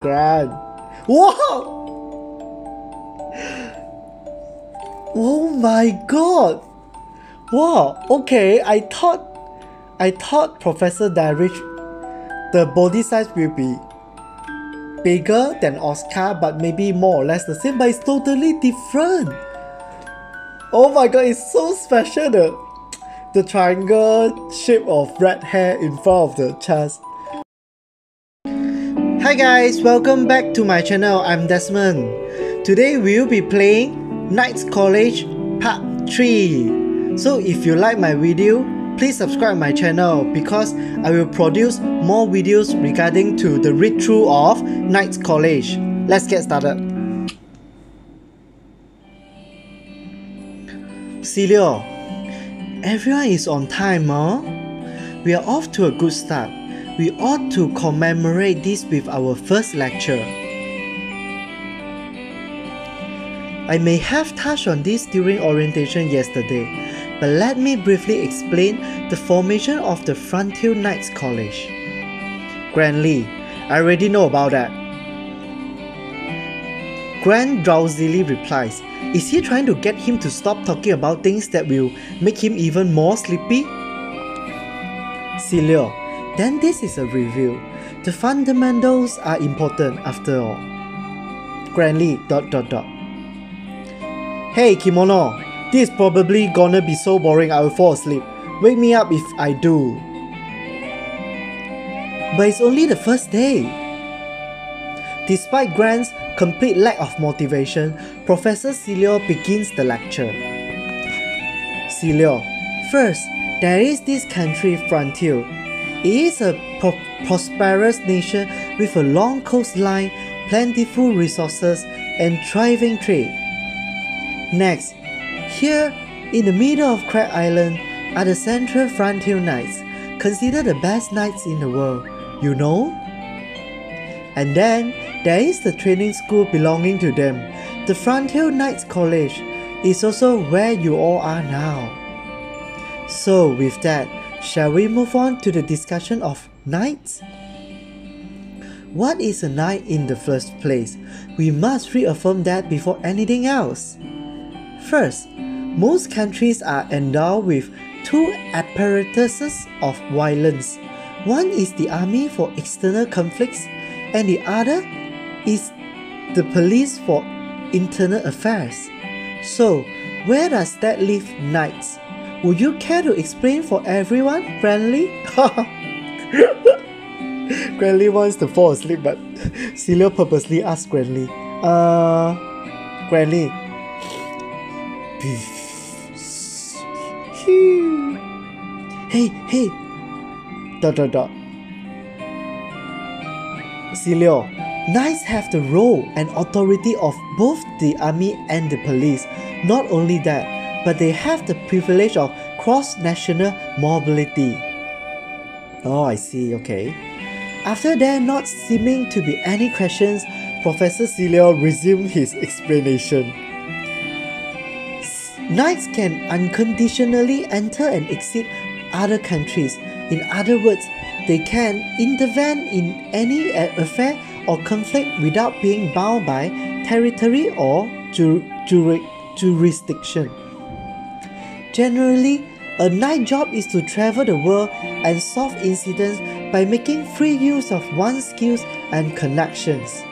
Grand. Wow! Oh my god! Wow, okay, I thought Professor Derich, the body size will be bigger than Oscar, but maybe more or less the same, but it's totally different. Oh my god, it's so special, the triangle shape of red hair in front of the chest. Hi guys, welcome back to my channel. I'm Desmond. Today we will be playing Knights College Part 3. So if you like my video, please subscribe my channel because I will produce more videos regarding to the read-through of Knights College. Let's get started. Celio, everyone is on time, huh? We are off to a good start. We ought to commemorate this with our first lecture. I may have touched on this during orientation yesterday, but let me briefly explain the formation of the Frontier Knights College. Grandly, I already know about that. Grant drowsily replies, is he trying to get him to stop talking about things that will make him even more sleepy? Celio, then this is a review. The fundamentals are important after all. Grandly, ... Hey Kemono, this is probably gonna be so boring I will fall asleep. Wake me up if I do. But it's only the first day. Despite Grant's complete lack of motivation, Professor Celio begins the lecture. Celio, first, there is this country Frontier. It is a prosperous nation with a long coastline, plentiful resources, and thriving trade. Next, here in the middle of Crab Island are the Central Frontier Knights, considered the best knights in the world, you know? And then there is the training school belonging to them. The Frontier Knights College is also where you all are now. So with that, shall we move on to the discussion of knights? What is a knight in the first place? We must reaffirm that before anything else. First, most countries are endowed with two apparatuses of violence. One is the army for external conflicts, and the other is the police for internal affairs. So, where does that leave knights? Would you care to explain for everyone, Granly? Granly wants to fall asleep, but Celio purposely asks Granly. Granly. Hey. ... Celio, knights have the role and authority of both the army and the police. Not only that, but they have the privilege of cross-national mobility. Oh, I see, okay. After there not seeming to be any questions, Professor Celio resumed his explanation. Knights can unconditionally enter and exit other countries. In other words, they can intervene in any affair or conflict without being bound by territory or jurisdiction. Generally, a knight job is to travel the world and solve incidents by making free use of one's skills and connections.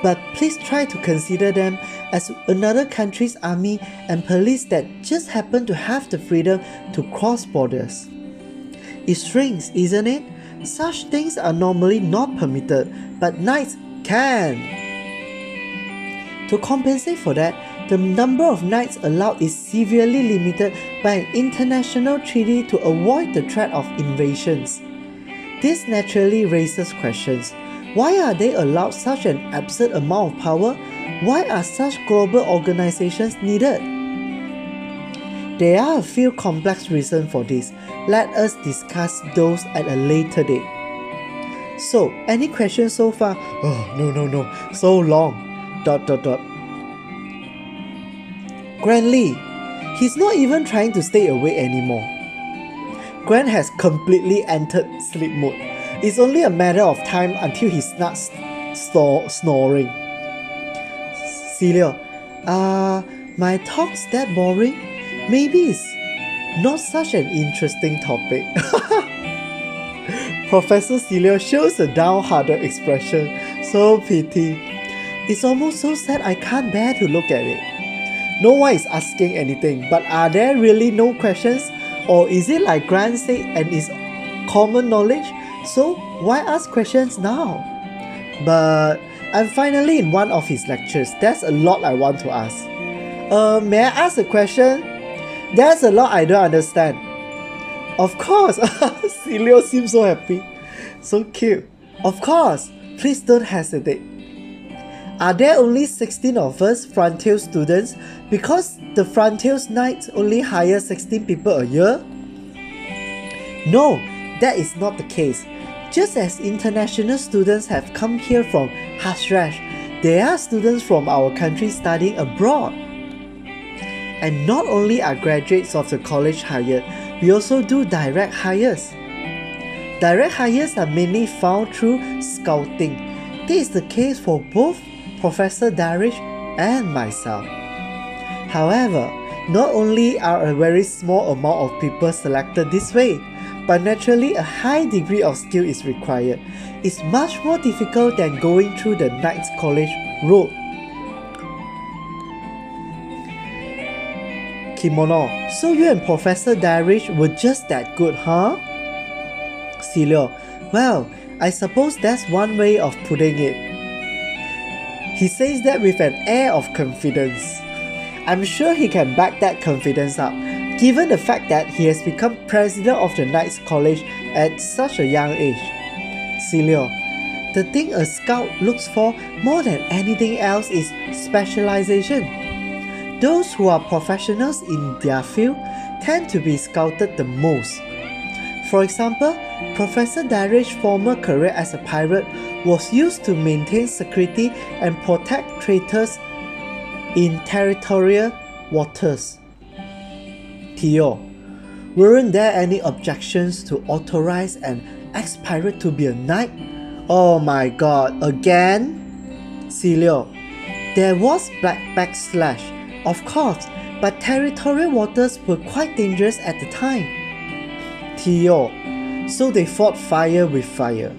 But please try to consider them as another country's army and police that just happen to have the freedom to cross borders. It's strange, isn't it? Such things are normally not permitted, but knights can. To compensate for that, the number of knights allowed is severely limited by an international treaty to avoid the threat of invasions. This naturally raises questions. Why are they allowed such an absurd amount of power? Why are such global organizations needed? There are a few complex reasons for this. Let us discuss those at a later date. So, any questions so far? Oh, no, so long. ... Grandly, he's not even trying to stay awake anymore. Grant has completely entered sleep mode. It's only a matter of time until he snoring. Celio, my talk's that boring? Maybe it's not such an interesting topic. Professor Celio shows a downhearted expression. So pity. It's almost so sad I can't bear to look at it. No one is asking anything, but are there really no questions? Or is it like Grant said and is common knowledge? So why ask questions now? But I'm finally in one of his lectures. There's a lot I want to ask. May I ask a question? There's a lot I don't understand. Of course. Celio seems so happy. So cute. Of course. Please don't hesitate. Are there only 16 of us Frontier students because the Frontier Knights only hire 16 people a year? No, that is not the case. Just as international students have come here from Hashrash, there are students from our country studying abroad. And not only are graduates of the college hired, we also do direct hires. Direct hires are mainly found through scouting. This is the case for both Professor Derich and myself. However, not only are a very small amount of people selected this way, but naturally a high degree of skill is required. It's much more difficult than going through the Knights College route. Kemono, so you and Professor Derich were just that good, huh? Celio, well, I suppose that's one way of putting it. He says that with an air of confidence. I'm sure he can back that confidence up, given the fact that he has become president of the Knights College at such a young age. Celio, the thing a scout looks for more than anything else is specialization. Those who are professionals in their field tend to be scouted the most. For example, Professor Derich's former career as a pirate was used to maintain security and protect traitors in territorial waters. Theo, weren't there any objections to authorize an ex-pirate to be a knight? Oh my god, again? Celio, there was backlash, of course, but territorial waters were quite dangerous at the time. Theo, so they fought fire with fire.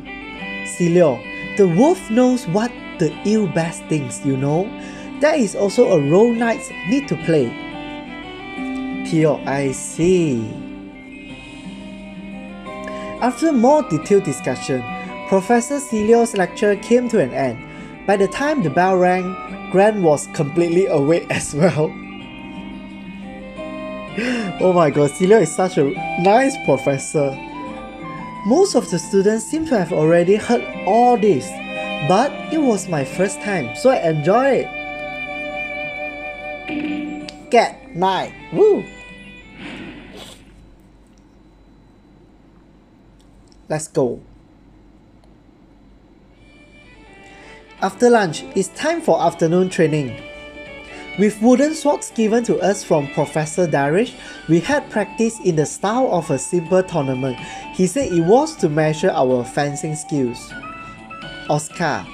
Celio, the wolf knows what the eel best thinks, you know. That is also a role knights need to play. Theo, I see. After more detailed discussion, Professor Celio's lecture came to an end. By the time the bell rang, Grant was completely awake as well. Oh my god, Celio is such a nice professor. Most of the students seem to have already heard all this, but it was my first time, so I enjoyed it. Get night, woo! Let's go. After lunch, it's time for afternoon training. With wooden swords given to us from Professor Derich, we had practice in the style of a simple tournament. He said it was to measure our fencing skills. Oscar.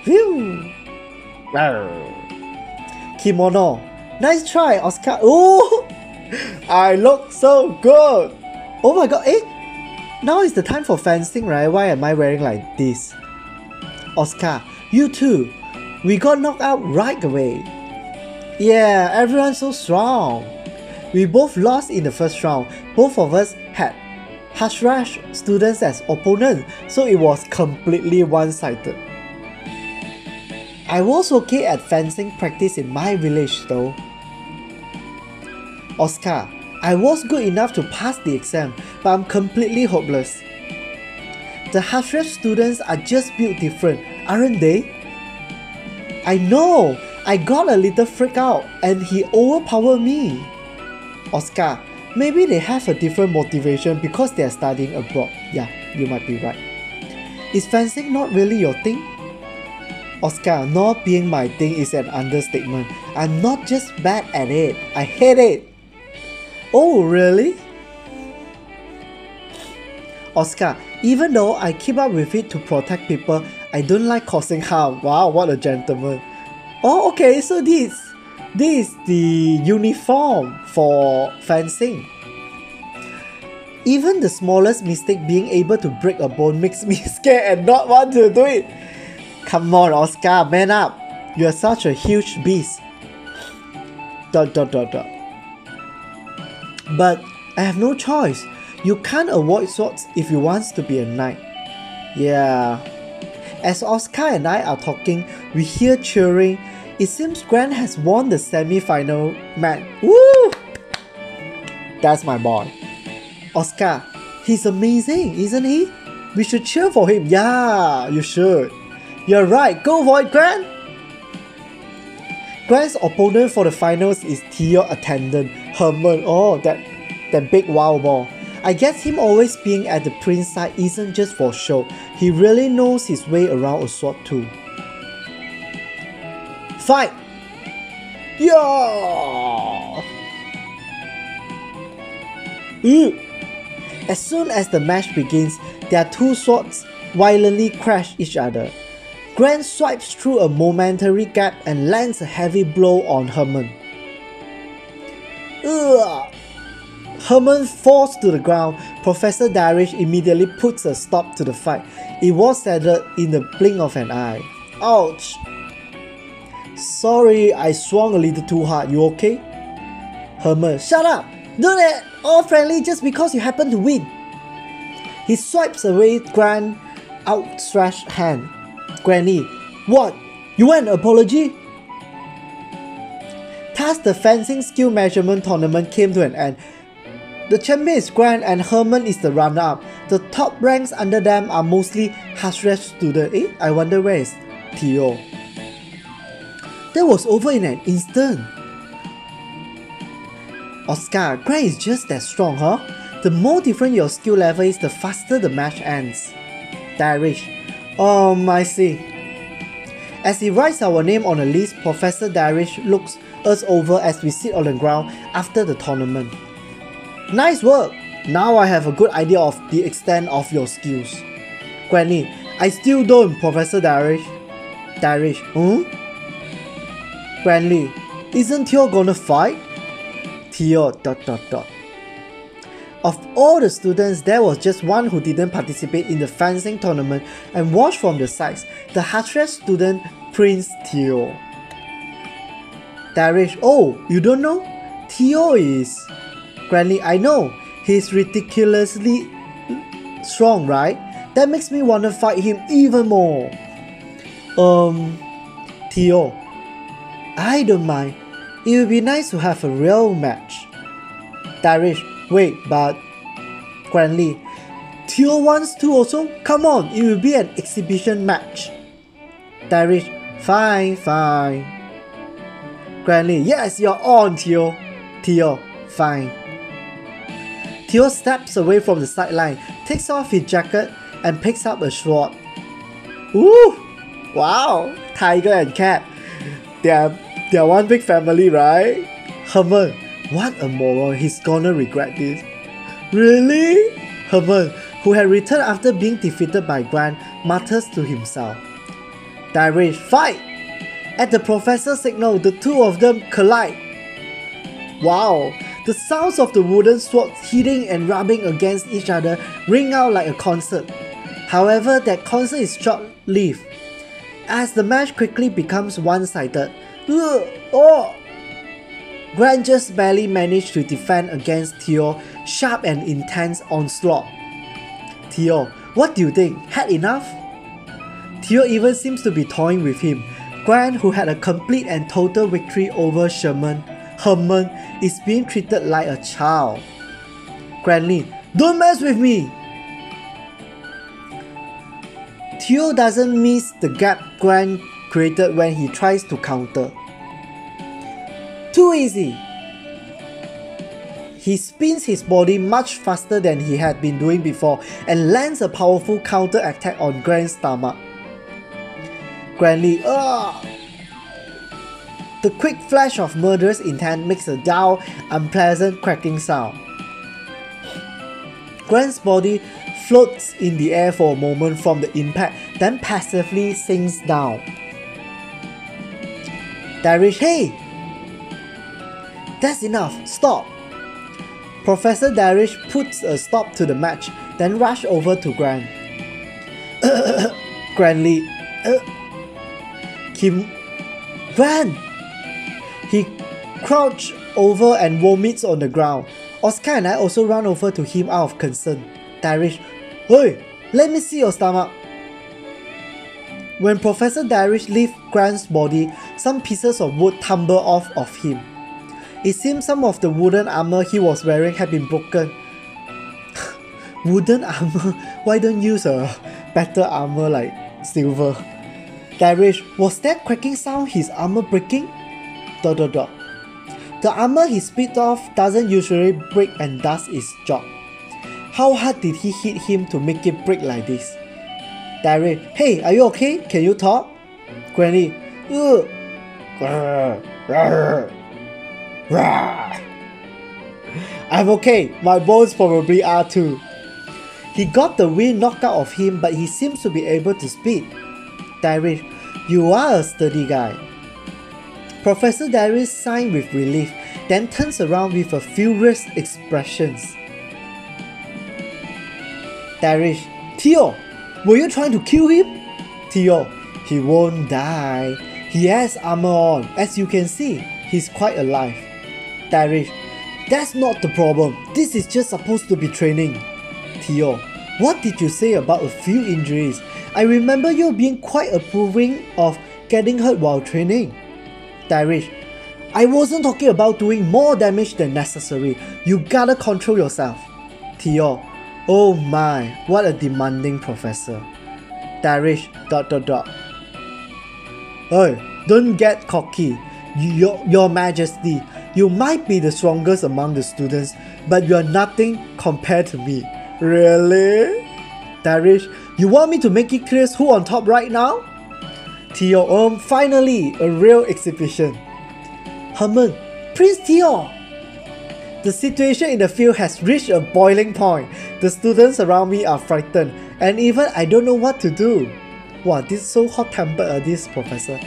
Phew! Kemono. Nice try, Oscar. Oh! I look so good! Oh my god, now is the time for fencing, right? Why am I wearing like this? Oscar, you too. We got knocked out right away. Yeah, everyone's so strong. We both lost in the first round. Both of us had Hashrash students as opponents, so it was completely one-sided. I was okay at fencing practice in my village though. Oscar, I was good enough to pass the exam, but I'm completely hopeless. The Hashrash students are just built different, aren't they? I know! I got a little freaked out and he overpowered me. Oscar, maybe they have a different motivation because they are studying abroad. Yeah, you might be right. Is fencing not really your thing? Oscar, not being my thing is an understatement. I'm not just bad at it, I hate it. Oh, really? Oscar, even though I keep up with it to protect people, I don't like causing harm. Wow, what a gentleman. Oh, okay, so this is the uniform for fencing. Even the smallest mistake being able to break a bone makes me scared and not want to do it. Come on, Oscar, man up. You are such a huge beast. ... But I have no choice. You can't avoid swords if you want to be a knight. Yeah. As Oscar and I are talking, we hear cheering. It seems Grant has won the semi-final match. Woo! That's my boy. Oscar, he's amazing, isn't he? We should cheer for him. Yeah, you should. You're right. Go for it, Grant. Grant's opponent for the finals is Theo attendant Herman. Oh, that big wild ball. I guess him always being at the prince's side isn't just for show. He really knows his way around a sword too. Fight! Yeah! As soon as the match begins, their two swords violently crash each other. Grant swipes through a momentary gap and lands a heavy blow on Herman. Herman falls to the ground. Professor Derich immediately puts a stop to the fight. It was settled in the blink of an eye. Ouch! Sorry, I swung a little too hard. You okay? Herman, shut up! Don't get all friendly just because you happen to win. He swipes away Grant's outstretched hand. Granny, what? You want an apology? Thus, the fencing skill measurement tournament came to an end. The champion is Grant and Herman is the runner-up. The top ranks under them are mostly Hashresh students. I wonder where is Theo. That was over in an instant. Oscar, Grant is just that strong, huh? The more different your skill level is, the faster the match ends. Derich. I see. As he writes our name on a list, Professor Derich looks us over as we sit on the ground after the tournament. Nice work! Now I have a good idea of the extent of your skills. Granny, I still don't, Professor Derich. Derich, Granny, isn't Theo gonna fight? Theo ... Of all the students, there was just one who didn't participate in the fencing tournament and watched from the sides, the Hashresh student Prince Theo. Derich, oh, you don't know? Theo is... Granny, I know. He's ridiculously strong, right? That makes me want to fight him even more. Theo, I don't mind. It would be nice to have a real match. Derich, wait, but... Granny, Theo wants to also? Come on, it will be an exhibition match. Derich, fine. Granny, yes, you're on, Theo. Theo, fine. Theo steps away from the sideline, takes off his jacket, and picks up a sword. Ooh! Wow! Tiger and cat. They're one big family, right? Herman, what a moron, he's gonna regret this. Really? Herman, who had returned after being defeated by Grant, mutters to himself. Derich, fight! At the professor's signal, the two of them collide. Wow! The sounds of the wooden swords hitting and rubbing against each other ring out like a concert. However, that concert is short-lived, as the match quickly becomes one-sided. Grant just barely managed to defend against Theo's sharp and intense onslaught. Theo, what do you think? Had enough? Theo even seems to be toying with him. Grant, who had a complete and total victory over Herman, is being treated like a child. Granny, don't mess with me! Theo doesn't miss the gap Grant created when he tries to counter. Too easy! He spins his body much faster than he had been doing before and lands a powerful counter attack on Grant's stomach. Granny, The quick flash of murderous intent makes a dull, unpleasant cracking sound. Grant's body floats in the air for a moment from the impact, then passively sinks down. Derich, hey! That's enough, stop! Professor Derich puts a stop to the match, then rushes over to Gran. Granly. Gran! He crouches over and vomits on the ground. Oscar and I also run over to him out of concern. Derich, hey, let me see your stomach. When Professor Derich lifts Grant's body, some pieces of wood tumble off of him. It seems some of the wooden armor he was wearing had been broken. Wooden armor? Why don't use a better armor like silver? Derich, was that cracking sound his armor breaking? ... The armor he spit off doesn't usually break and does its job. How hard did he hit him to make it break like this? Derich, hey, are you okay? Can you talk? Granny, I'm okay, my bones probably are too. He got the wind knocked out of him, but he seems to be able to speak. Derich, you are a sturdy guy. Professor Derich sighed with relief, then turns around with a furious expression. Derich, Theo, were you trying to kill him? Theo, he won't die. He has armor on, as you can see. He's quite alive. Derich, that's not the problem. This is just supposed to be training. Theo, what did you say about a few injuries? I remember you being quite approving of getting hurt while training. Derich, I wasn't talking about doing more damage than necessary. You gotta control yourself. Theo, oh my, what a demanding professor. Derich, ... Hey, don't get cocky. Your Majesty, you might be the strongest among the students, but you're nothing compared to me. Really? Derich, you want me to make it clear who on top right now? Theo, finally, a real exhibition. Herman, Prince Theo! The situation in the field has reached a boiling point. The students around me are frightened, and even I don't know what to do. Wow, this is so hot-tempered, this professor.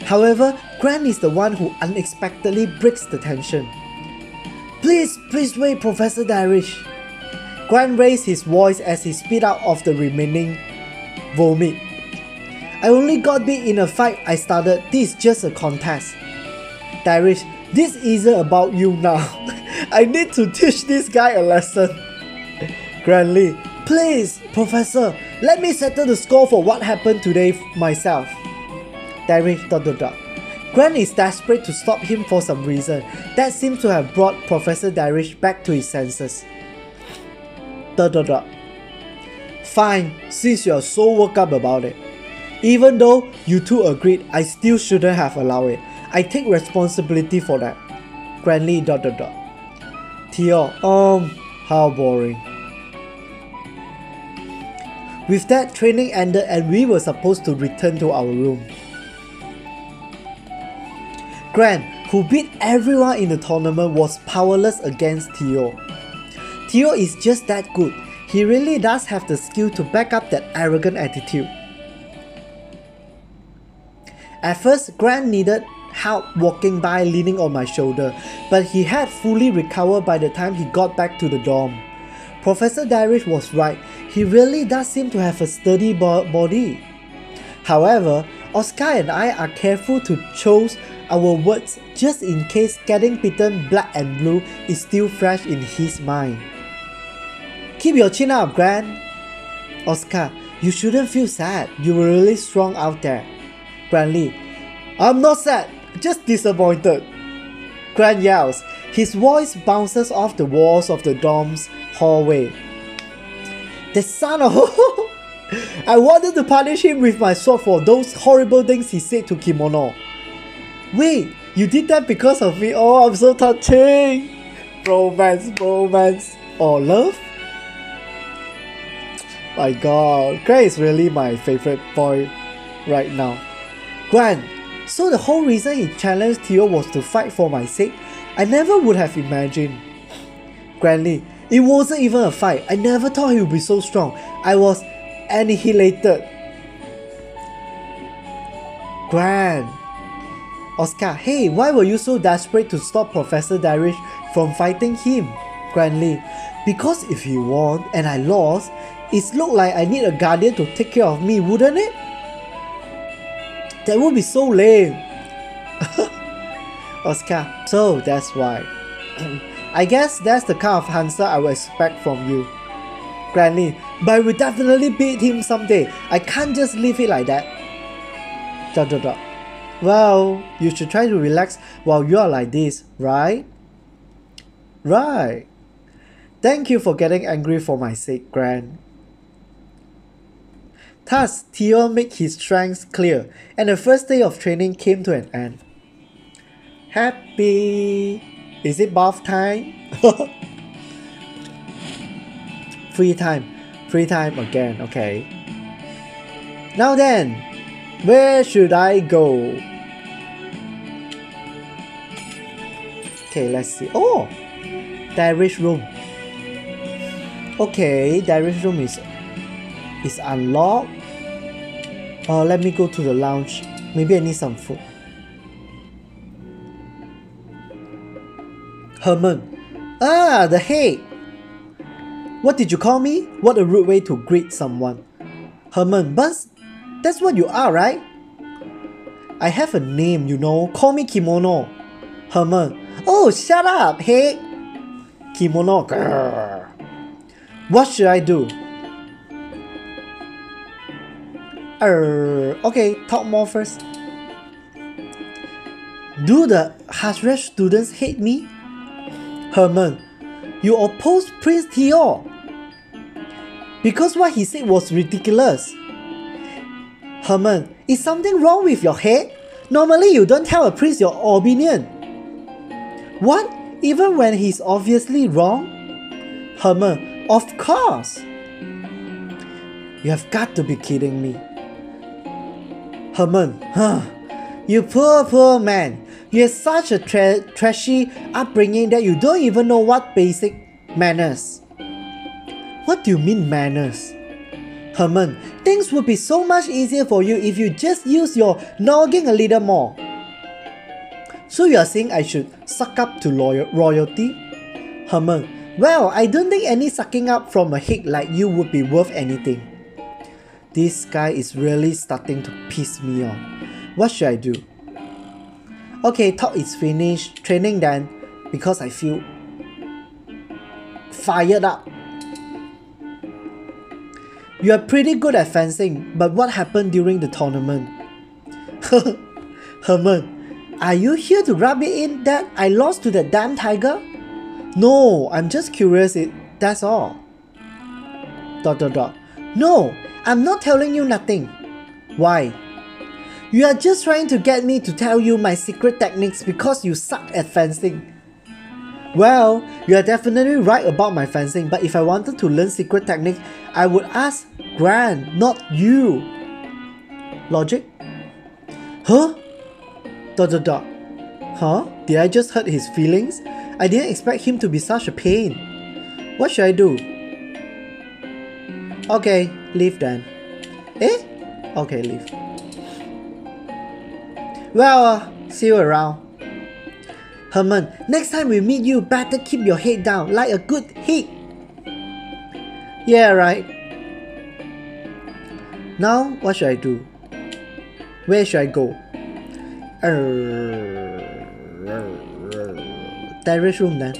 However, Grant is the one who unexpectedly breaks the tension. Please wait, Professor Derich. Grant raised his voice as he spit out of the remaining vomit. I only got beat in a fight I started. This is just a contest. Derich, this isn't about you now. I need to teach this guy a lesson. Grantley, please, Professor, let me settle the score for what happened today myself. Derich ... Grant is desperate to stop him for some reason. That seems to have brought Professor Derich back to his senses. ... Fine, since you're so worked up about it. Even though you two agreed, I still shouldn't have allowed it. I take responsibility for that. Grantley ... Theo, how boring. With that, training ended and we were supposed to return to our room. Grant, who beat everyone in the tournament, was powerless against Theo. Theo is just that good. He really does have the skill to back up that arrogant attitude. At first, Grant needed help walking by leaning on my shoulder, but he had fully recovered by the time he got back to the dorm. Professor Derich was right, he really does seem to have a sturdy body. However, Oscar and I are careful to choose our words just in case getting beaten black and blue is still fresh in his mind. Keep your chin up, Grant. Oscar, you shouldn't feel sad, you were really strong out there. Grantley, I'm not sad, just disappointed. Grant yells. His voice bounces off the walls of the dorm's hallway. The son of... I wanted to punish him with my sword for those horrible things he said to Kemono. Wait, you did that because of me? Oh, I'm so touching. Bromance. Or love? My god, Grant is really my favorite boy right now. Grant, so the whole reason he challenged Theo was to fight for my sake? I never would have imagined. Grantley, it wasn't even a fight. I never thought he would be so strong. I was annihilated. Gran. Oscar, hey, why were you so desperate to stop Professor Derich from fighting him? Grandly, because if he won and I lost, it looked like I need a guardian to take care of me, wouldn't it? That would be so lame. Oscar, so that's why. I guess that's the kind of answer I would expect from you. Grandly, but I will definitely beat him someday. I can't just leave it like that. ... Well, you should try to relax while you are like this, right? Right. Thank you for getting angry for my sake, Gran. Thus, Theo made his strengths clear, and the first day of training came to an end. Happy! Is it bath time? Free time. Free time again, okay. Now then, where should I go? Okay, let's see. Oh! Derich's room. Okay, Derich's room is unlocked. Let me go to the lounge. Maybe I need some food. Herman. Ah, the head. What did you call me? What a rude way to greet someone. Herman, but that's what you are, right? I have a name, you know. Call me Kemono. Herman. Oh, shut up, hey. Kemono. Grrr. What should I do? Okay, talk more first. Do the Hashresh students hate me? Herman, you opposed Prince Theo because what he said was ridiculous. Herman, is something wrong with your head? Normally you don't tell a prince your opinion. What? Even when he's obviously wrong? Herman, of course. You have got to be kidding me. Herman, you poor man. You have such a trashy upbringing that you don't even know what basic manners. What do you mean manners? Herman, things would be so much easier for you if you just use your noggin a little more. So you are saying I should suck up to royalty? Herman, well, I don't think any sucking up from a hick like you would be worth anything. This guy is really starting to piss me off. What should I do? Okay, talk is finished. Training then, because I feel fired up. You are pretty good at fencing, but what happened during the tournament? Herman, are you here to rub it in that I lost to that damn tiger? No, I'm just curious, that's all. ... No, I'm not telling you nothing. Why? You are just trying to get me to tell you my secret techniques because you suck at fencing. Well, you are definitely right about my fencing, but if I wanted to learn secret techniques, I would ask Gran, not you. Logic? Huh? ... Huh? Did I just hurt his feelings? I didn't expect him to be such a pain. What should I do? Okay, leave then. Eh? Okay, leave. Well, see you around. Herman, next time we meet you, better keep your head down like a good hick. Yeah, right. Now, what should I do? Where should I go? Derich's room then.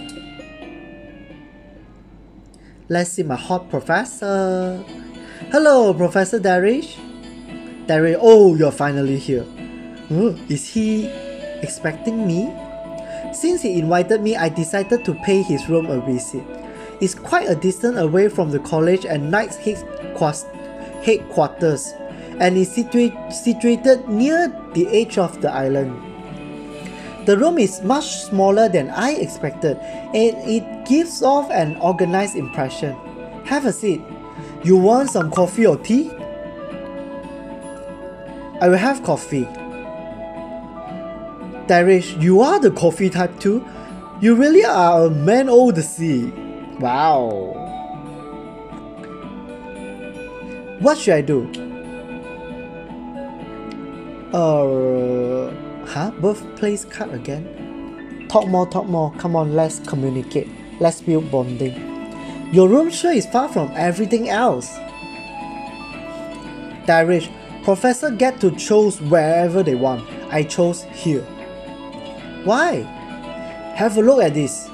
Let's see my hot professor. Hello, Professor Derich. Derich, oh, you're finally here. Is he expecting me? Since he invited me, I decided to pay his room a visit. It's quite a distance away from the college and Knight's headquarters, and is situated near the edge of the island. The room is much smaller than I expected, and it gives off an organized impression. Have a seat. You want some coffee or tea? I will have coffee. Derich, you are the coffee type too? You really are a man of the sea. Wow. What should I do? Birthplace card again? Talk more, come on, let's communicate, let's build bonding. Your room sure is far from everything else. Derich, professor get to choose wherever they want. I chose here. Why? Have a look at this.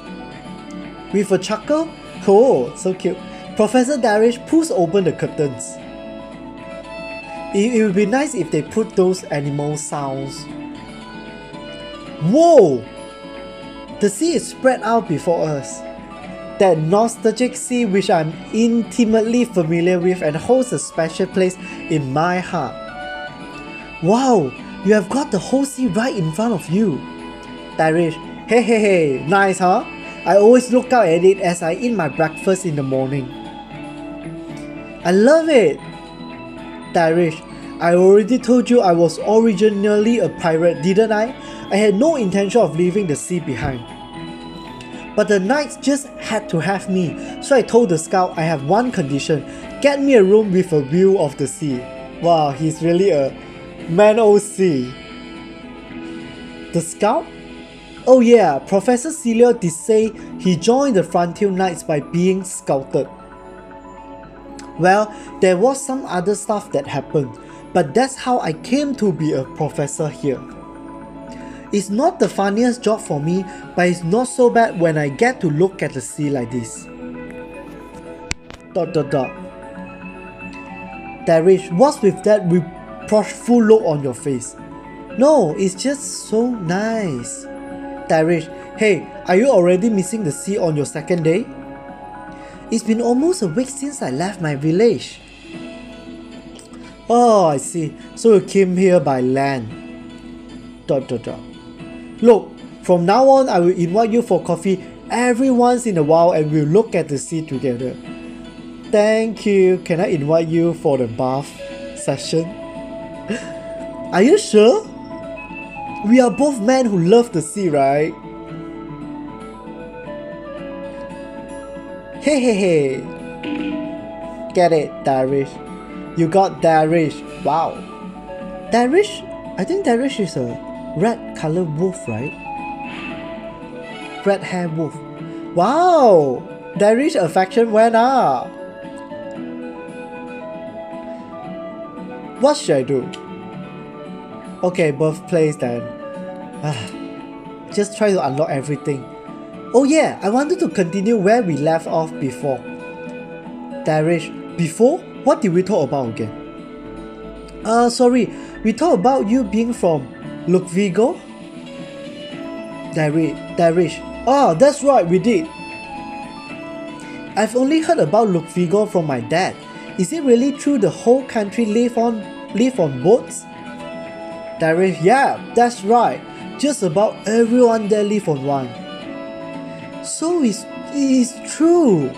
With a chuckle, oh, so cute, Professor Derich pulls open the curtains. It would be nice if they put those animal sounds. Whoa! The sea is spread out before us. That nostalgic sea which I'm intimately familiar with and holds a special place in my heart. Wow! You have got the whole sea right in front of you. Derich, hey, nice huh? I always look out at it as I eat my breakfast in the morning. I love it! Derich, I already told you I was originally a pirate, didn't I? I had no intention of leaving the sea behind. But the knights just had to have me, so I told the scout I have one condition: get me a room with a view of the sea. Wow, he's really a man o' sea. The scout? Oh yeah, Professor Celio did say he joined the Frontier Knights by being scouted. Well, there was some other stuff that happened, but that's how I came to be a professor here. It's not the funniest job for me, but it's not so bad when I get to look at the sea like this. ... Derich, what's with that reproachful look on your face? No, it's just so nice. Derich, hey, are you already missing the sea on your second day? It's been almost a week since I left my village. Oh, I see. So you came here by land. ... Look, from now on I will invite you for coffee every once in a while and we'll look at the sea together. Thank you. Can I invite you for the bath session? Are you sure? We are both men who love the sea, right? Hey. Get it, Derich. You got Derich. Wow. Derich? I think Derich is a red color wolf, right? Red hair wolf. Wow! Derich affection went up. What should I do? Okay, birthplace then. Just try to unlock everything. Oh yeah, I wanted to continue where we left off before. Derich, before? What did we talk about again? Sorry, we talked about you being from Ludwigo? Derich. Ah, that's right, we did. I've only heard about Ludwigo from my dad. Is it really true the whole country live on boats? Derich, yeah, that's right. Just about everyone there live on one. So it's true.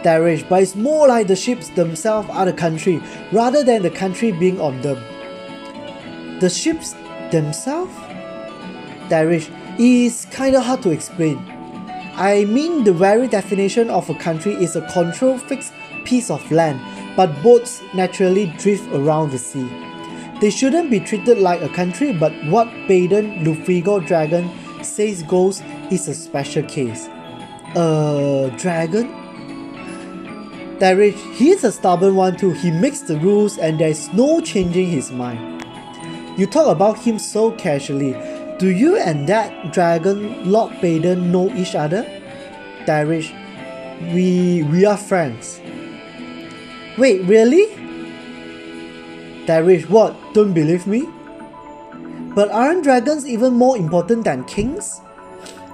Derich, but it's more like the ships themselves are the country, rather than the country being on them. The ships themselves? Derich, it's kinda hard to explain. I mean, the very definition of a country is a controlled fixed piece of land, but boats naturally drift around the sea. They shouldn't be treated like a country, but what Baden Ludwigo Dragon says goes is a special case. Dragon? Derich, he's a stubborn one too. He makes the rules and there's no changing his mind. You talk about him so casually. Do you and that dragon, Lord Baden, know each other? Derich, we are friends. Wait, really? Derich, what? Don't believe me? But aren't dragons even more important than kings?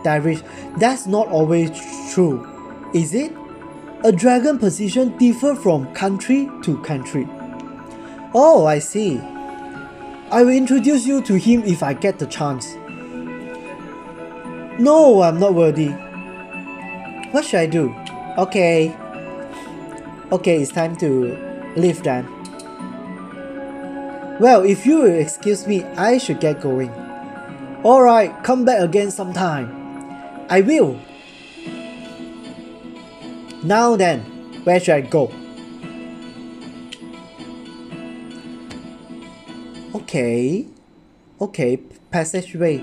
Derich, that's not always true, is it? A dragon position differs from country to country. Oh, I see. I will introduce you to him if I get the chance. No, I'm not worthy. What should I do? Okay, it's time to leave then. Well, if you will excuse me, I should get going. Alright, come back again sometime. I will. Now then, where should I go? Okay. Okay, passageway.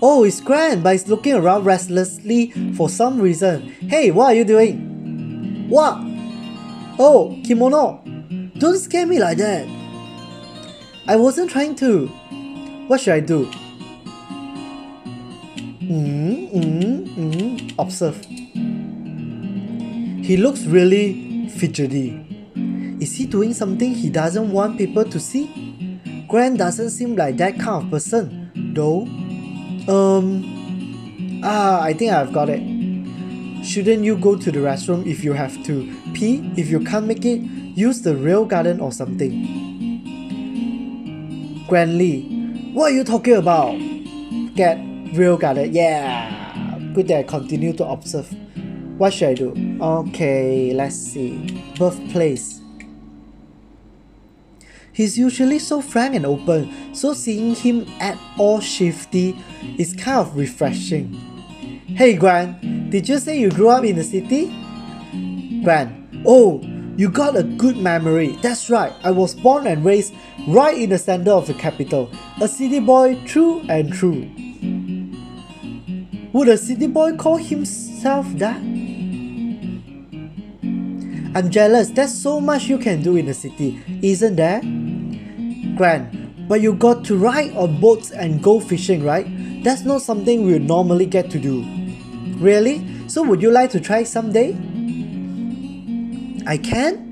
Oh, it's Gran, but it's looking around restlessly for some reason. Hey, what are you doing? What? Oh, Kemono. Don't scare me like that. I wasn't trying to. What should I do? Observe. He looks really fidgety. Is he doing something he doesn't want people to see? Grant doesn't seem like that kind of person, though. I think I've got it. Shouldn't you go to the restroom if you have to pee? If you can't make it, use the real garden or something. Grandly, what are you talking about? Get real garden, yeah. Good that I continue to observe. What should I do? Okay, let's see. Birthplace. He's usually so frank and open, so seeing him at all shifty is kind of refreshing. Hey Gran, did you say you grew up in the city? Gran, oh, you got a good memory. That's right, I was born and raised right in the center of the capital. A city boy through and through. Would a city boy call himself that? I'm jealous, there's so much you can do in the city, isn't there? Gran, but you got to ride on boats and go fishing, right? That's not something we would normally get to do. Really? So would you like to try someday? I can?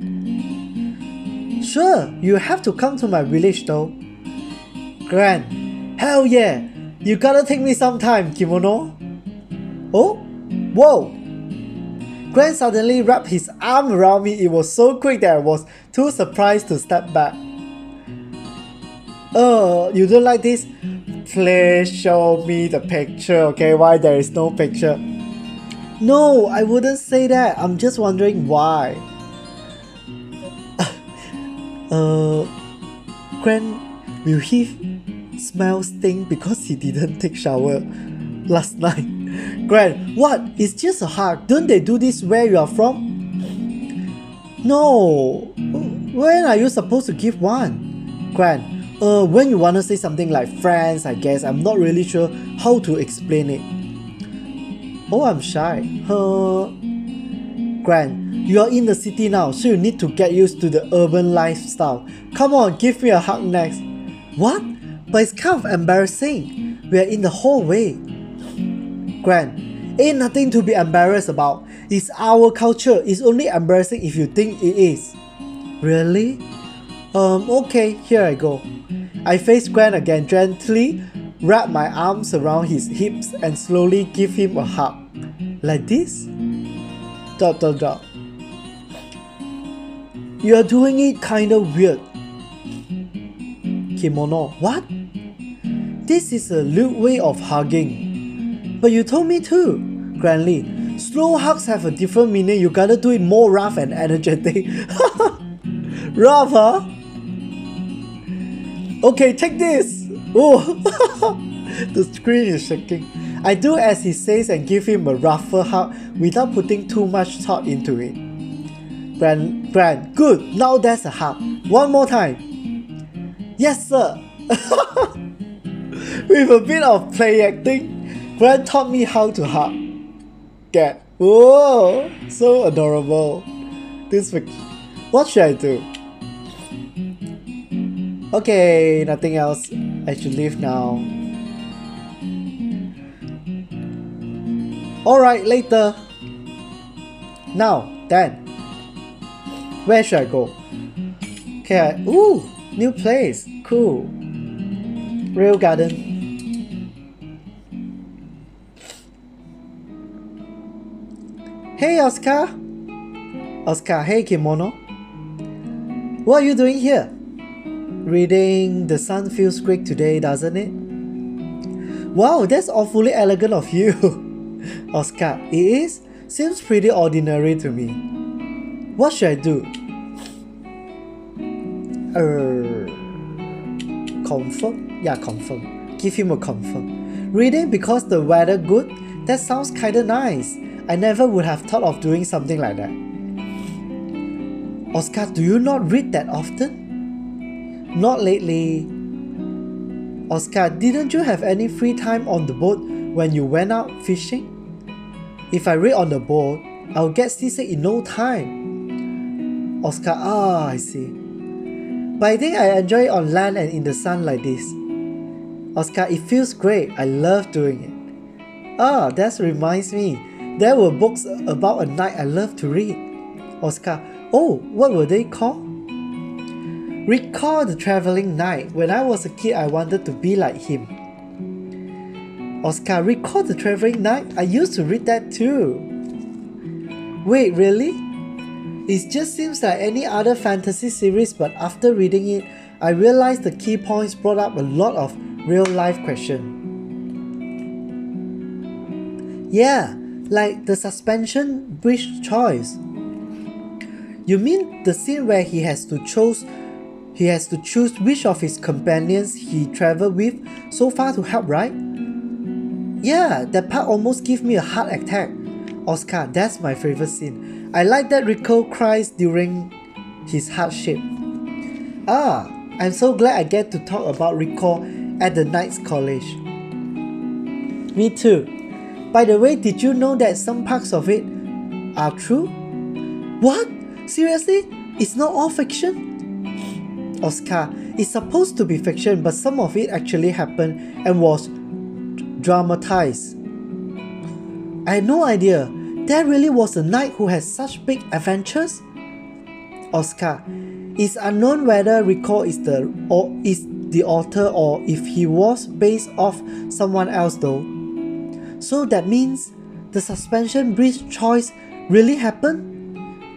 Sure, you have to come to my village though. Gran, hell yeah! You gotta take me sometime, Kemono. Oh? Whoa! Gran suddenly wrapped his arm around me. It was so quick that I was too surprised to step back. You don't like this? Please show me the picture, okay? Why there is no picture? No, I wouldn't say that. I'm just wondering why. Gran, will he smell stink because he didn't take shower last night? Gran, what? It's just a hug. Don't they do this where you are from? No. When are you supposed to give one? Gran, when you wanna say something like friends, I guess. I'm not really sure how to explain it. Oh, I'm shy. Gran, you are in the city now, so you need to get used to the urban lifestyle. Come on, give me a hug next. What? But it's kind of embarrassing. We are in the hallway. Gran, ain't nothing to be embarrassed about. It's our culture. It's only embarrassing if you think it is. Really? Okay, here I go. I face Gran again, gently wrap my arms around his hips and slowly give him a hug. Like this? ... You are doing it kinda weird. Kemono, what? This is a lewd way of hugging. But you told me too. Grandly, slow hugs have a different meaning. You gotta do it more rough and energetic. Rough, huh? Okay, take this! Oh, the screen is shaking. I do as he says and give him a rougher hug without putting too much thought into it. Gran, good, now that's a hug. One more time. Yes, sir. With a bit of play acting, Gran taught me how to hug. Get. Whoa, so adorable. What should I do? Okay, nothing else. I should leave now. Alright, later. Now, then. Where should I go? Okay, ooh, new place. Cool. Real garden. Hey, Oscar. Oscar, hey, Kemono. What are you doing here? Reading. The sun feels great today, doesn't it? Wow, that's awfully elegant of you. Oscar, it is? Seems pretty ordinary to me. What should I do? Confirm? Yeah, confirm. Give him a confirm. Reading because the weather good? That sounds kinda nice. I never would have thought of doing something like that. Oscar, do you not read that often? Not lately. Oscar, didn't you have any free time on the boat when you went out fishing? If I read on the boat, I'll get seasick in no time. Oscar, I see. But I think I enjoy it on land and in the sun like this. Oscar, it feels great. I love doing it. That reminds me. There were books about a knight I love to read. Oscar, what were they called? Recall the Traveling Knight. When I was a kid, I wanted to be like him. Oscar, Recall the Traveling Knight? I used to read that too. Wait, really? It just seems like any other fantasy series, but after reading it, I realized the key points brought up a lot of real-life questions. Yeah, like the suspension bridge choice. You mean the scene where he has to choose which of his companions he traveled with so far to help, right? Yeah, that part almost gave me a heart attack. Oscar, that's my favorite scene. I like that Rico cries during his hardship. I'm so glad I get to talk about Rico at the Knights College. Me too. By the way, did you know that some parts of it are true? What? Seriously? It's not all fiction? Oscar, it's supposed to be fiction, but some of it actually happened and was dramatized. I had no idea. There really was a knight who had such big adventures? Oscar, it's unknown whether Rico is the author or if he was based off someone else though. So that means the suspension bridge choice really happened?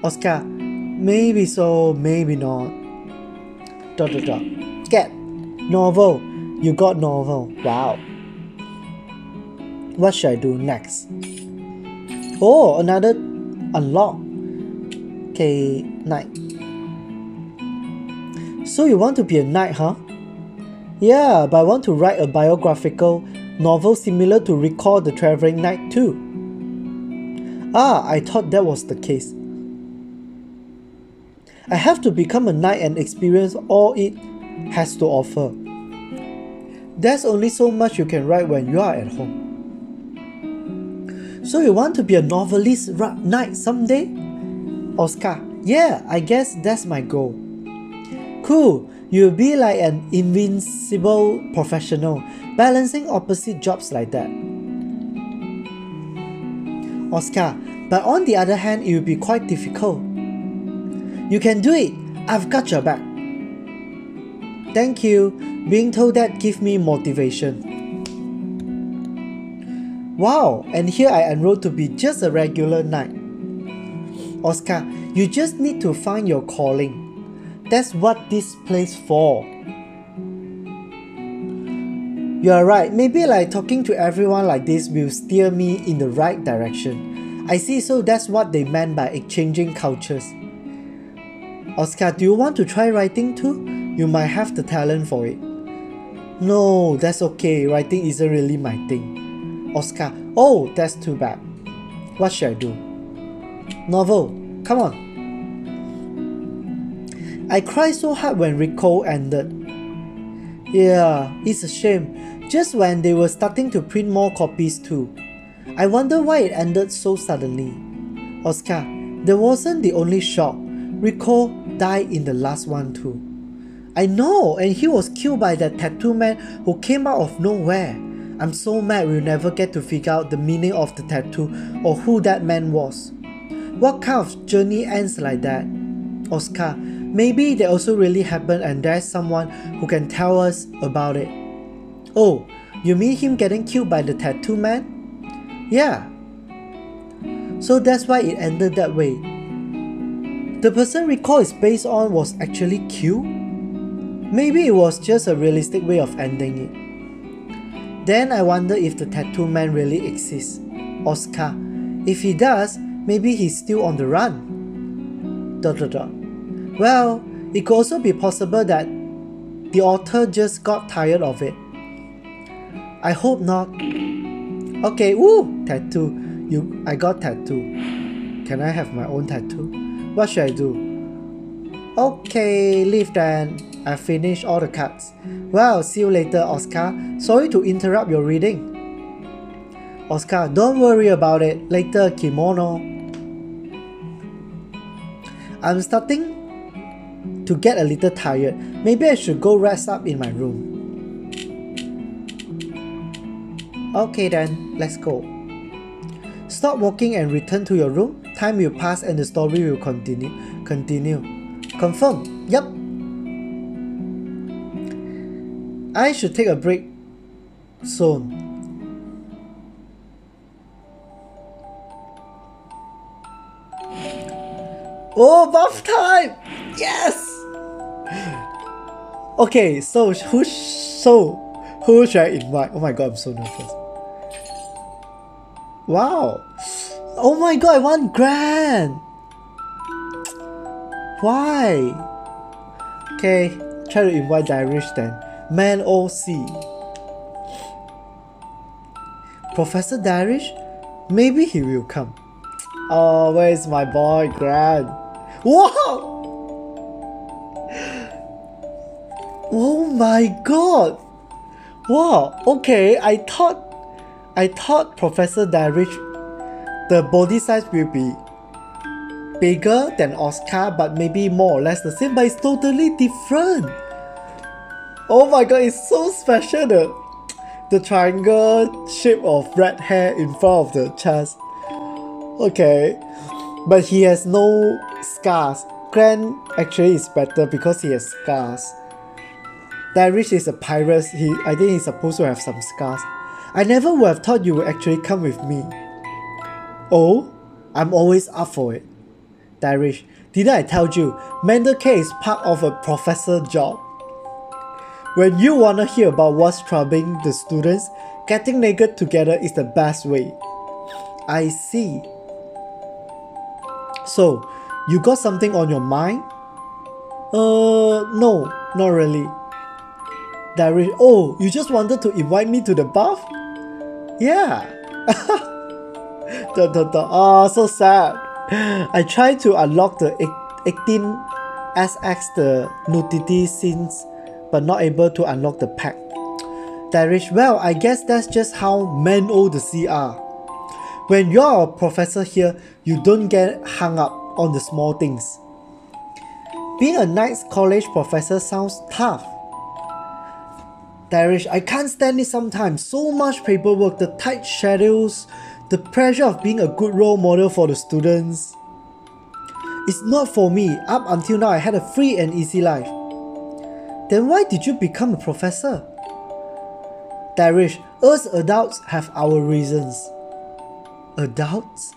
Oscar, maybe so, maybe not. ... Get novel. You got novel. Wow. What should I do next? Another unlock. Okay, knight. So you want to be a knight, huh? Yeah, but I want to write a biographical novel similar to Recall the Traveling Knight too. I thought that was the case. I have to become a knight and experience all it has to offer. There's only so much you can write when you are at home. So you want to be a novelist knight someday? Oscar, yeah, I guess that's my goal. Cool, you'll be like an invincible professional, balancing opposite jobs like that. Oscar, but on the other hand, it will be quite difficult. You can do it. I've got your back. Thank you. Being told that gives me motivation. Wow, and here I enrolled to be just a regular knight. Oscar, you just need to find your calling. That's what this place for. You're right, maybe like talking to everyone like this will steer me in the right direction. I see, so that's what they meant by exchanging cultures. Oscar, do you want to try writing too? You might have the talent for it. No, that's okay, writing isn't really my thing. Oscar, that's too bad. What should I do? Novel, come on. I cried so hard when Recall ended. Yeah, it's a shame. Just when they were starting to print more copies too. I wonder why it ended so suddenly. Oscar, that wasn't the only shock. Recall died in the last one too. I know, and he was killed by that tattoo man who came out of nowhere. I'm so mad we'll never get to figure out the meaning of the tattoo or who that man was. What kind of journey ends like that? Oscar, maybe that also really happened and there's someone who can tell us about it. Oh, you mean him getting killed by the tattoo man? Yeah. So that's why it ended that way. The person Recall is based on was actually killed? Maybe it was just a realistic way of ending it. Then I wonder if the tattoo man really exists. Oscar, if he does, maybe he's still on the run. ... Well, it could also be possible that the author just got tired of it. I hope not. Okay, tattoo. I got tattoo. Can I have my own tattoo? What should I do? Okay, leave then. I finished all the cards. Well, see you later, Oscar. Sorry to interrupt your reading. Oscar, don't worry about it. Later, Kemono. I'm starting to get a little tired. Maybe I should go rest up in my room. Okay then, let's go. Stop walking and return to your room. Time will pass and the story will continue. Confirm. Yup. I should take a break soon. Oh, bath time! Yes! Okay, so who should I invite? Oh my god, I'm so nervous. Wow! Oh my god, I want Gran! Why? Okay, try to invite Derich then. Man OC. Professor Derich? Maybe he will come. Oh, where is my boy Gran? Wow! Oh my god! Wow, okay, I thought Professor Derich, the body size will be bigger than Oscar, but maybe more or less the same, but it's totally different. Oh my god, it's so special, the triangle shape of red hair in front of the chest. Okay, but he has no scars. Gran actually is better because he has scars. Derich is a pirate. I think he's supposed to have some scars. I never would have thought you would actually come with me. Oh, I'm always up for it. Derich, didn't I tell you, mental care is part of a professor job? When you wanna hear about what's troubling the students, getting naked together is the best way. I see. So, you got something on your mind? No, not really. Derich, oh, you just wanted to invite me to the bath? Yeah. Oh, so sad. I tried to unlock the 18SX, the nudity scenes, but not able to unlock the pack. Derich, well, I guess that's just how men-o the sea are. When you're a professor here, you don't get hung up on the small things. Being a nice college professor sounds tough. Derich, I can't stand it sometimes. So much paperwork, the tight schedules, the pressure of being a good role model for the students. It's not for me. Up until now, I had a free and easy life. Then why did you become a professor? Derich, us adults have our reasons. Adults?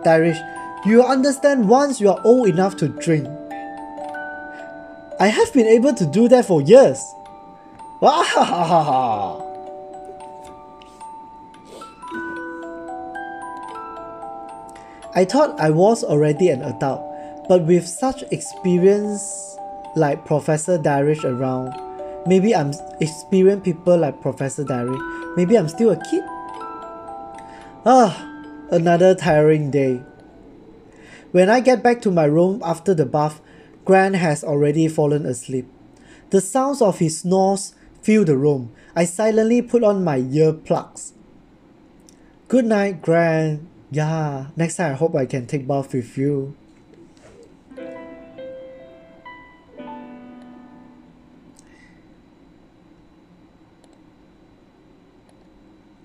Derich, you understand once you are old enough to drink. I have been able to do that for years. I thought I was already an adult, but with such experience like Professor Derich around, maybe I'm experienced people like Professor Derich, maybe I'm still a kid. Another tiring day. When I get back to my room after the bath, Gran has already fallen asleep. The sounds of his snores fill the room. I silently put on my earplugs. Good night, Gran. Yeah, next time I hope I can take bath with you.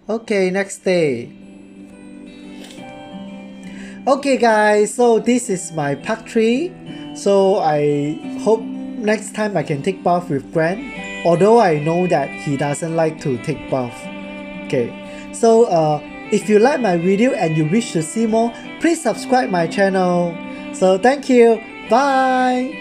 Okay, next day. Okay guys, so this is my part 3. So I hope next time I can take bath with Gran, although I know that he doesn't like to take bath. Okay, so if you like my video and you wish to see more, please subscribe my channel. So thank you, bye.